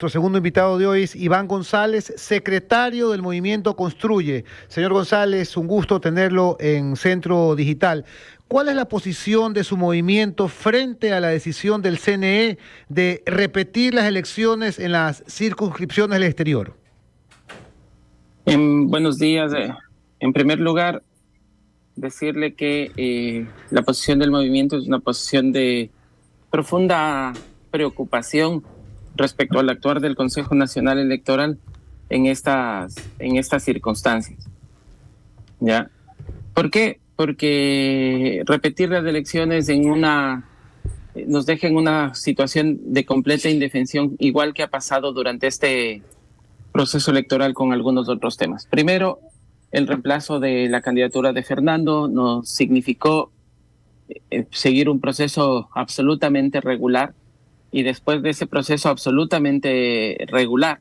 Nuestro segundo invitado de hoy es Iván González, secretario del Movimiento Construye. Señor González, un gusto tenerlo en Centro Digital. ¿Cuál es la posición de su movimiento frente a la decisión del CNE de repetir las elecciones en las circunscripciones del exterior? Buenos días. En primer lugar, decirle que la posición del movimiento es una posición de profunda preocupación respecto al actuar del Consejo Nacional Electoral en estas circunstancias. ¿Ya? ¿Por qué? Porque repetir las elecciones nos deja en una situación de completa indefensión, igual que ha pasado durante este proceso electoral con algunos otros temas. Primero, el reemplazo de la candidatura de Fernando nos significó seguir un proceso absolutamente regular, y después de ese proceso absolutamente regular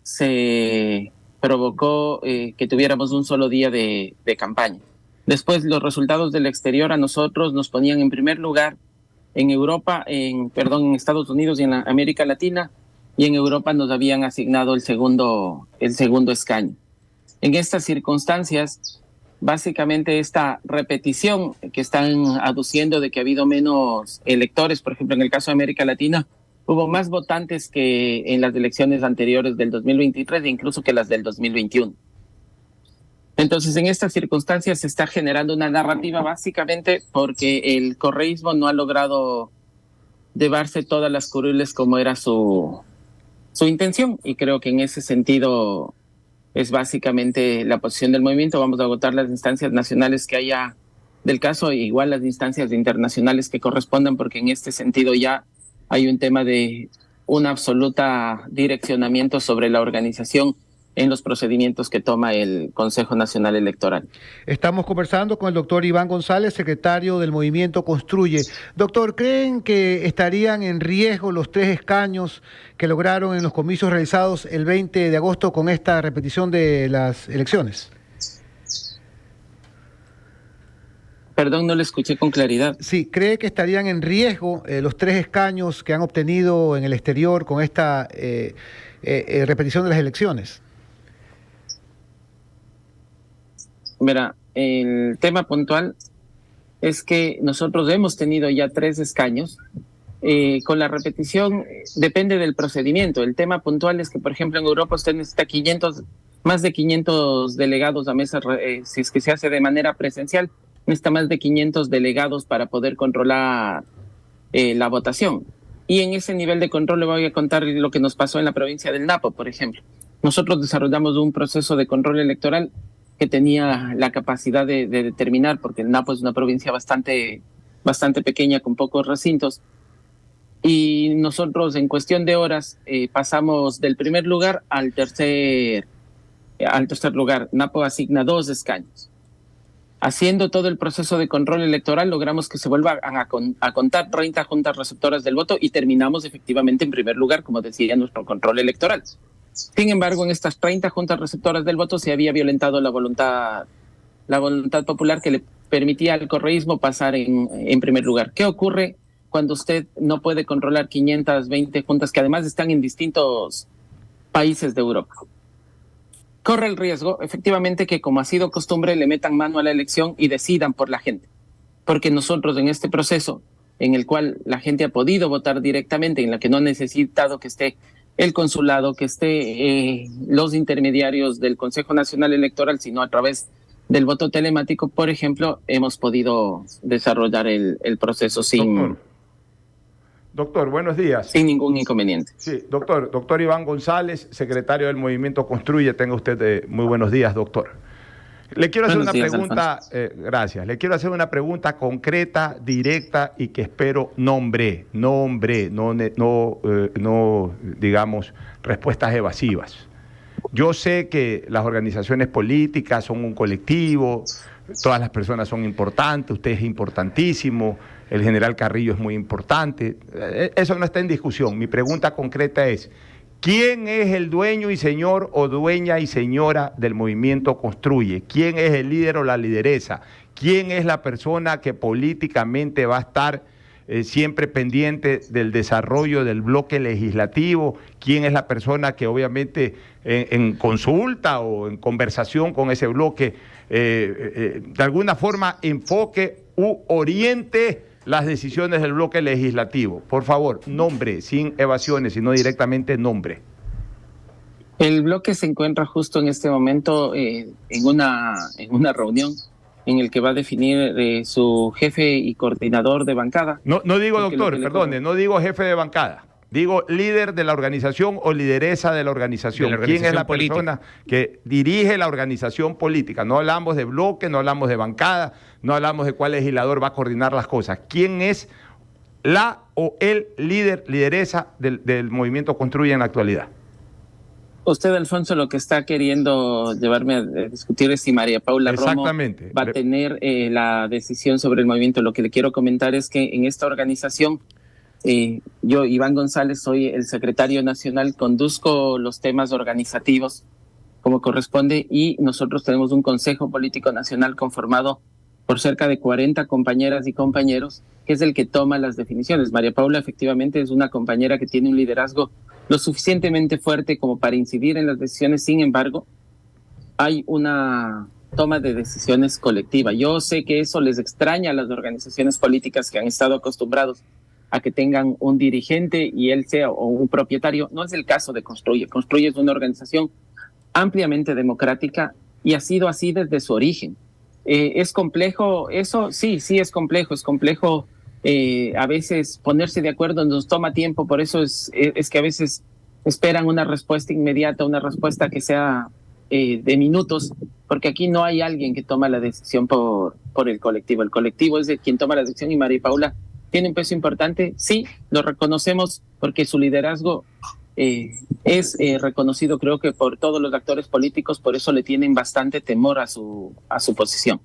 se provocó que tuviéramos un solo día de campaña. Después, los resultados del exterior a nosotros nos ponían en primer lugar en Europa, en Estados Unidos y en América Latina, y en Europa nos habían asignado el segundo escaño. En estas circunstancias, básicamente esta repetición que están aduciendo de que ha habido menos electores, por ejemplo, en el caso de América Latina, hubo más votantes que en las elecciones anteriores del 2023 e incluso que las del 2021. Entonces, en estas circunstancias se está generando una narrativa básicamente porque el correísmo no ha logrado llevarse todas las curules como era su intención, y creo que en ese sentido es básicamente la posición del movimiento. Vamos a agotar las instancias nacionales que haya del caso, e igual las instancias internacionales que correspondan, porque en este sentido ya hay un tema de un absoluta direccionamiento sobre la organización en los procedimientos que toma el Consejo Nacional Electoral. Estamos conversando con el doctor Iván González, secretario del Movimiento Construye. Doctor, ¿creen que estarían en riesgo los 3 escaños que lograron en los comicios realizados el 20 de agosto con esta repetición de las elecciones? Perdón, no le escuché con claridad. Sí, ¿cree que estarían en riesgo los 3 escaños que han obtenido en el exterior con esta repetición de las elecciones? Mira, el tema puntual es que nosotros hemos tenido ya 3 escaños. Con la repetición depende del procedimiento. El tema puntual es que, por ejemplo, en Europa usted necesita más de 500 delegados a mesa, si es que se hace de manera presencial, necesita más de 500 delegados para poder controlar la votación. Y en ese nivel de control le voy a contar lo que nos pasó en la provincia del Napo, por ejemplo. Nosotros desarrollamos un proceso de control electoral que tenía la capacidad de determinar, porque el Napo es una provincia bastante pequeña con pocos recintos, y nosotros en cuestión de horas pasamos del primer lugar al tercer lugar. Napo asigna 2 escaños. Haciendo todo el proceso de control electoral, logramos que se vuelva a contar 30 juntas receptoras del voto y terminamos efectivamente en primer lugar, como decía nuestro control electoral. Sin embargo, en estas 30 juntas receptoras del voto se había violentado la voluntad popular que le permitía al correísmo pasar en primer lugar. ¿Qué ocurre cuando usted no puede controlar 520 juntas que además están en distintos países de Europa? Corre el riesgo, efectivamente, que como ha sido costumbre, le metan mano a la elección y decidan por la gente. Porque nosotros en este proceso, en el cual la gente ha podido votar directamente, en la que no ha necesitado que esté el consulado, que esté los intermediarios del Consejo Nacional Electoral, sino a través del voto telemático, por ejemplo, hemos podido desarrollar el proceso sin... Doctor, buenos días. Sin ningún inconveniente. Sí, doctor Iván González, secretario del Movimiento Construye. Tenga usted muy buenos días, doctor. Le quiero hacer una pregunta, gracias. Le quiero hacer una pregunta concreta, directa y que espero no digamos respuestas evasivas. Yo sé que las organizaciones políticas son un colectivo, todas las personas son importantes, usted es importantísimo, el general Carrillo es muy importante, eso no está en discusión. Mi pregunta concreta es: ¿quién es el dueño y señor o dueña y señora del Movimiento Construye? ¿Quién es el líder o la lideresa? ¿Quién es la persona que políticamente va a estar siempre pendiente del desarrollo del bloque legislativo, quién es la persona que obviamente en consulta o en conversación con ese bloque, de alguna forma enfoque u oriente las decisiones del bloque legislativo. Por favor, nombre, sin evasiones, sino directamente nombre. El bloque se encuentra justo en este momento en una reunión en el que va a definir su jefe y coordinador de bancada. No digo doctor, perdone, no digo jefe de bancada, digo líder de la organización o lideresa de la organización. ¿Quién es la persona que dirige la organización política? No hablamos de bloque, no hablamos de bancada, no hablamos de cuál legislador va a coordinar las cosas. ¿Quién es la o el lideresa del movimiento Construye en la actualidad? Usted, Alfonso, lo que está queriendo llevarme a discutir es si María Paula Romo va a tener la decisión sobre el movimiento. Lo que le quiero comentar es que en esta organización, yo, Iván González, soy el secretario nacional, conduzco los temas organizativos como corresponde y nosotros tenemos un Consejo Político Nacional conformado por cerca de 40 compañeras y compañeros, que es el que toma las definiciones. María Paula efectivamente es una compañera que tiene un liderazgo lo suficientemente fuerte como para incidir en las decisiones. Sin embargo, hay una toma de decisiones colectiva. Yo sé que eso les extraña a las organizaciones políticas que han estado acostumbrados a que tengan un dirigente y él sea o un propietario. No es el caso de Construye. Construye es una organización ampliamente democrática y ha sido así desde su origen. ¿Es complejo eso? Sí, es complejo. Es complejo a veces ponerse de acuerdo, nos toma tiempo, por eso es que a veces esperan una respuesta inmediata, una respuesta que sea de minutos, porque aquí no hay alguien que toma la decisión por el colectivo. El colectivo es de quien toma la decisión y María Paula tiene un peso importante. Sí, lo reconocemos porque su liderazgo es reconocido, creo que por todos los actores políticos, por eso le tienen bastante temor a su posición.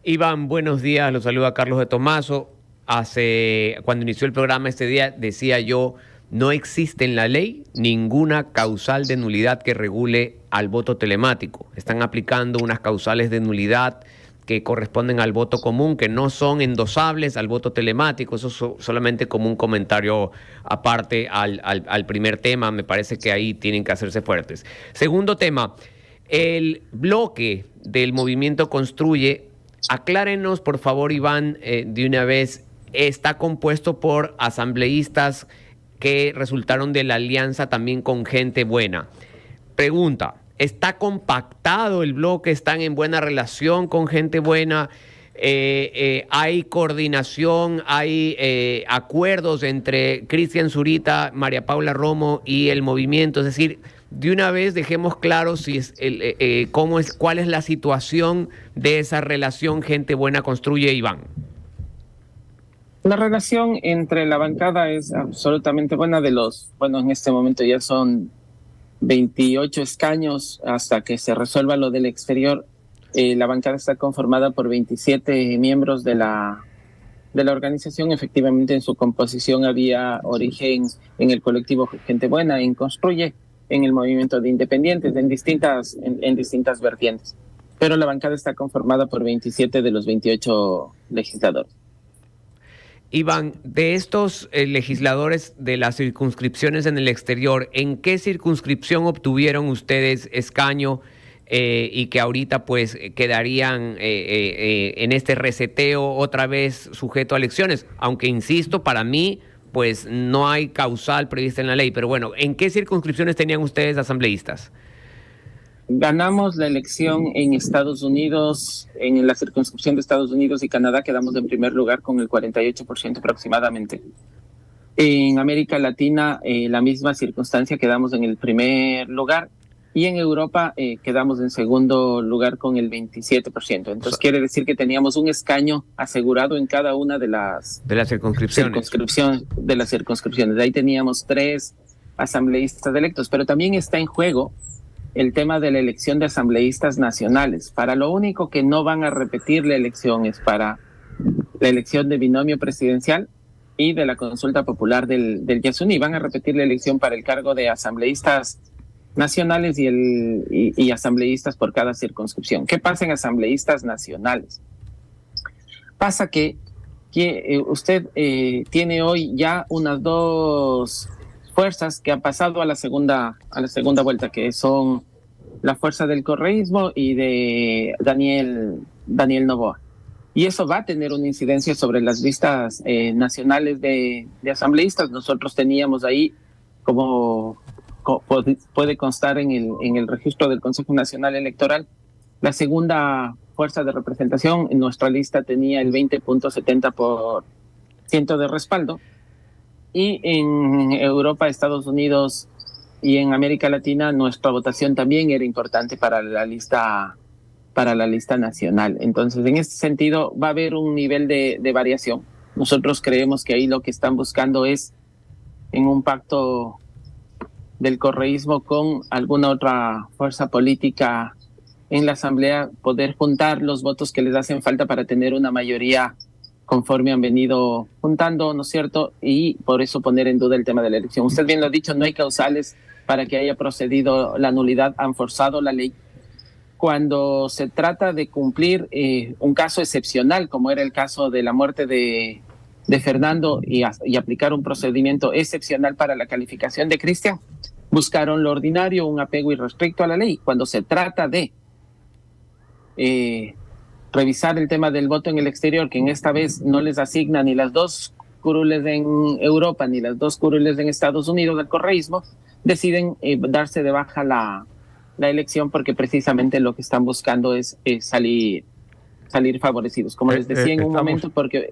Iván, buenos días, los saluda Carlos de Tomaso. Cuando inició el programa este día, decía yo, no existe en la ley ninguna causal de nulidad que regule al voto telemático. Están aplicando unas causales de nulidad que corresponden al voto común, que no son endosables al voto telemático. Eso solamente como un comentario aparte al primer tema. Me parece que ahí tienen que hacerse fuertes. Segundo tema, el bloque del movimiento Construye. Aclárenos, por favor, Iván, de una vez, está compuesto por asambleístas que resultaron de la alianza también con Gente Buena. Pregunta, ¿está compactado el bloque? ¿Están en buena relación con Gente Buena? ¿Hay coordinación, hay acuerdos entre Cristian Zurita, María Paula Romo y el movimiento? Es decir, de una vez dejemos claro si cuál es la situación de esa relación Gente Buena Construye, Iván. La relación entre la bancada es absolutamente buena. En este momento ya son 28 escaños hasta que se resuelva lo del exterior. La bancada está conformada por 27 miembros de la organización. Efectivamente, en su composición había origen en el colectivo Gente Buena, en Construye, en el movimiento de independientes, en distintas vertientes. Pero la bancada está conformada por 27 de los 28 legisladores. Iván, de estos legisladores de las circunscripciones en el exterior, ¿en qué circunscripción obtuvieron ustedes escaño y que ahorita pues quedarían en este reseteo otra vez sujeto a elecciones? Aunque insisto, para mí pues no hay causal prevista en la ley, pero bueno, ¿en qué circunscripciones tenían ustedes asambleístas? Ganamos la elección en Estados Unidos, en la circunscripción de Estados Unidos y Canadá quedamos en primer lugar con el 48% aproximadamente. En América Latina, la misma circunstancia, quedamos en el primer lugar y en Europa quedamos en segundo lugar con el 27%. Entonces quiere decir que teníamos un escaño asegurado en cada una de las circunscripciones. De ahí teníamos 3 asambleístas electos, pero también está en juego el tema de la elección de asambleístas nacionales. Para lo único que no van a repetir la elección es para la elección de binomio presidencial y de la consulta popular del Yasuní. Van a repetir la elección para el cargo de asambleístas nacionales y asambleístas por cada circunscripción. ¿Qué pasa en asambleístas nacionales? Pasa que que usted tiene hoy ya unas dos fuerzas que han pasado a la segunda vuelta, que son la fuerza del correísmo y de Daniel Noboa. Y eso va a tener una incidencia sobre las listas nacionales de asambleístas. Nosotros teníamos ahí, como puede constar en el registro del Consejo Nacional Electoral, la segunda fuerza de representación. En nuestra lista tenía el 20.70% de respaldo. Y en Europa, Estados Unidos y en América Latina, nuestra votación también era importante para la lista nacional. Entonces, en este sentido, va a haber un nivel de variación. Nosotros creemos que ahí lo que están buscando es, en un pacto del correísmo con alguna otra fuerza política en la Asamblea, poder juntar los votos que les hacen falta para tener una mayoría conforme han venido juntando, ¿no es cierto? Y por eso poner en duda el tema de la elección. Usted bien lo ha dicho, no hay causales para que haya procedido la nulidad, han forzado la ley. Cuando se trata de cumplir un caso excepcional, como era el caso de la muerte de Fernando, y aplicar un procedimiento excepcional para la calificación de Cristian, buscaron lo ordinario, un apego irrestricto a la ley. Cuando se trata de revisar el tema del voto en el exterior, que en esta vez no les asigna ni las dos curules en Europa ni las dos curules en Estados Unidos del correísmo, deciden darse de baja la elección, porque precisamente lo que están buscando es salir favorecidos, como les decía en un momento, porque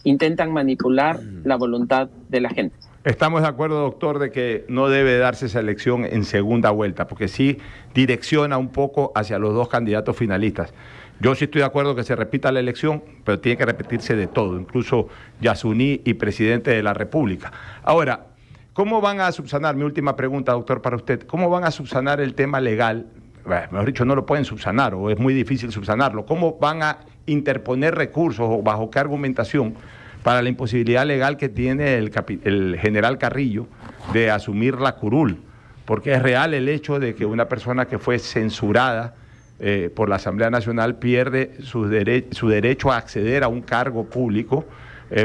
intentan manipular la voluntad de la gente. Estamos de acuerdo, doctor, de que no debe darse esa elección en segunda vuelta, porque sí direcciona un poco hacia los dos candidatos finalistas. Yo sí estoy de acuerdo que se repita la elección, pero tiene que repetirse de todo, incluso Yasuní y presidente de la República. Ahora, ¿cómo van a subsanar? Mi última pregunta, doctor, para usted. ¿Cómo van a subsanar el tema legal? Bueno, mejor dicho, no lo pueden subsanar o es muy difícil subsanarlo. ¿Cómo van a interponer recursos o bajo qué argumentación para la imposibilidad legal que tiene el general Carrillo de asumir la curul? Porque es real el hecho de que una persona que fue censurada por la Asamblea Nacional pierde su derecho a acceder a un cargo público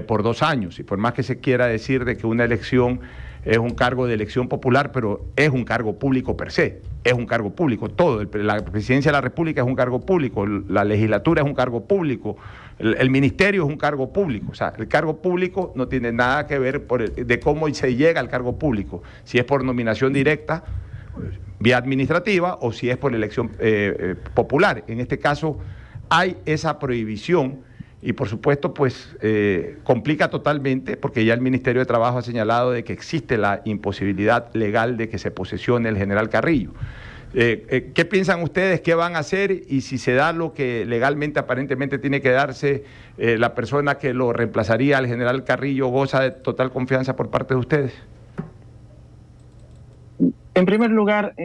por 2 años. Y por más que se quiera decir de que una elección es un cargo de elección popular, pero es un cargo público per se, es un cargo público, todo. La presidencia de la República es un cargo público, la legislatura es un cargo público, el ministerio es un cargo público. O sea, el cargo público no tiene nada que ver de cómo se llega al cargo público, si es por nominación directa, vía administrativa, o si es por elección popular. En este caso hay esa prohibición. Y por supuesto, pues complica totalmente, porque ya el Ministerio de Trabajo ha señalado de que existe la imposibilidad legal de que se posesione el general Carrillo. ¿Qué piensan ustedes? ¿Qué van a hacer? Y si se da lo que legalmente aparentemente tiene que darse, la persona que lo reemplazaría al general Carrillo goza de total confianza por parte de ustedes. En primer lugar,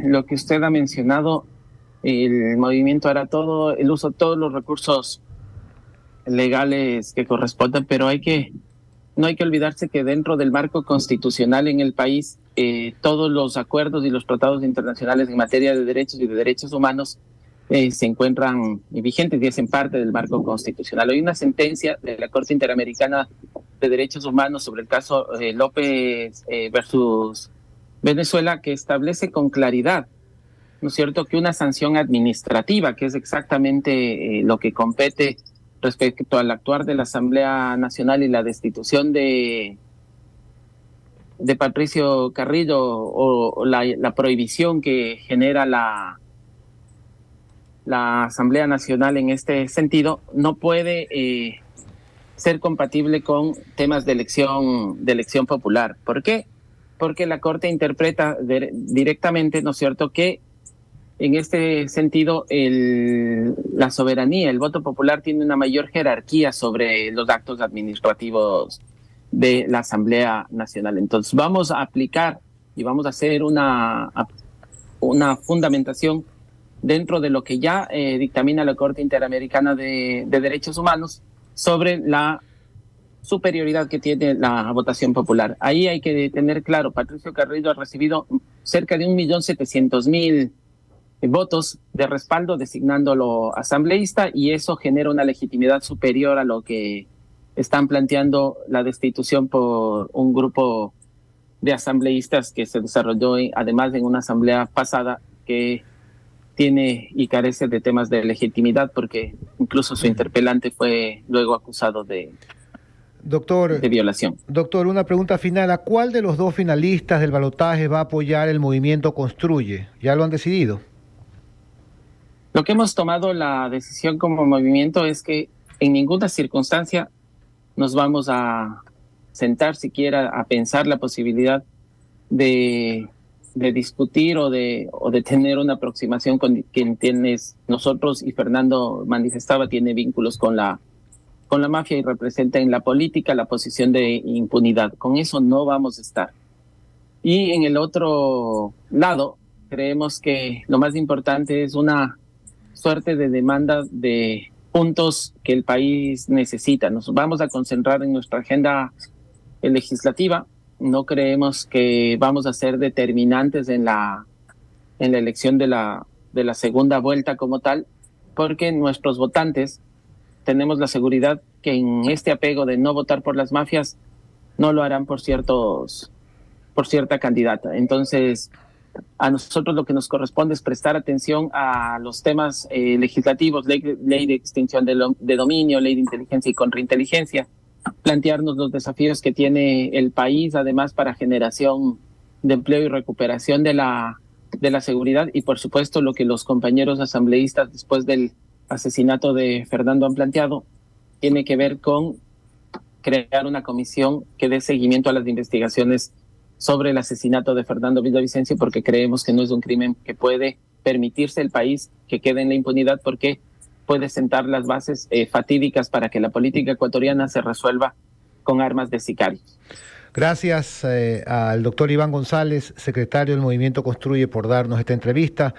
lo que usted ha mencionado, el movimiento hará todo, el uso de todos los recursos legales que correspondan, pero no hay que olvidarse que dentro del marco constitucional en el país, todos los acuerdos y los tratados internacionales en materia de derechos y de derechos humanos se encuentran vigentes y hacen parte del marco constitucional. Hay una sentencia de la Corte Interamericana de Derechos Humanos sobre el caso López versus Venezuela, que establece con claridad, ¿no es cierto?, que una sanción administrativa, que es exactamente lo que compete respecto al actuar de la Asamblea Nacional y la destitución de Patricio Carrillo, o la prohibición que genera la Asamblea Nacional en este sentido, no puede ser compatible con temas de elección popular. ¿Por qué? Porque la Corte interpreta directamente, ¿no es cierto?, que en este sentido, la soberanía, el voto popular tiene una mayor jerarquía sobre los actos administrativos de la Asamblea Nacional. Entonces, vamos a aplicar y vamos a hacer una fundamentación dentro de lo que ya dictamina la Corte Interamericana de Derechos Humanos sobre la superioridad que tiene la votación popular. Ahí hay que tener claro, Patricio Carrillo ha recibido cerca de 1.700.000 votos de respaldo designándolo asambleísta, y eso genera una legitimidad superior a lo que están planteando la destitución por un grupo de asambleístas que se desarrolló además en una asamblea pasada que tiene y carece de temas de legitimidad, porque incluso su interpelante fue luego acusado de violación. Doctor, una pregunta final. ¿A cuál de los dos finalistas del balotaje va a apoyar el movimiento Construye? ¿Ya lo han decidido? Lo que hemos tomado la decisión como movimiento es que en ninguna circunstancia nos vamos a sentar siquiera a pensar la posibilidad de discutir o de tener una aproximación con quienes nosotros, y Fernando manifestaba, tiene vínculos con la mafia y representa en la política la posición de impunidad. Con eso no vamos a estar. Y en el otro lado, creemos que lo más importante es una suerte de demanda de puntos que el país necesita. Nos vamos a concentrar en nuestra agenda legislativa. No creemos que vamos a ser determinantes en la elección de la segunda vuelta como tal, porque nuestros votantes tenemos la seguridad que en este apego de no votar por las mafias no lo harán por cierta candidata. Entonces, a nosotros lo que nos corresponde es prestar atención a los temas legislativos, ley de extinción de dominio, ley de inteligencia y contrainteligencia, plantearnos los desafíos que tiene el país, además para generación de empleo y recuperación de la seguridad, y por supuesto lo que los compañeros asambleístas después del asesinato de Fernando han planteado, tiene que ver con crear una comisión que dé seguimiento a las investigaciones sobre el asesinato de Fernando Villavicencio, porque creemos que no es un crimen que puede permitirse el país que quede en la impunidad, porque puede sentar las bases fatídicas para que la política ecuatoriana se resuelva con armas de sicarios. Gracias al doctor Iván González, secretario del Movimiento Construye, por darnos esta entrevista.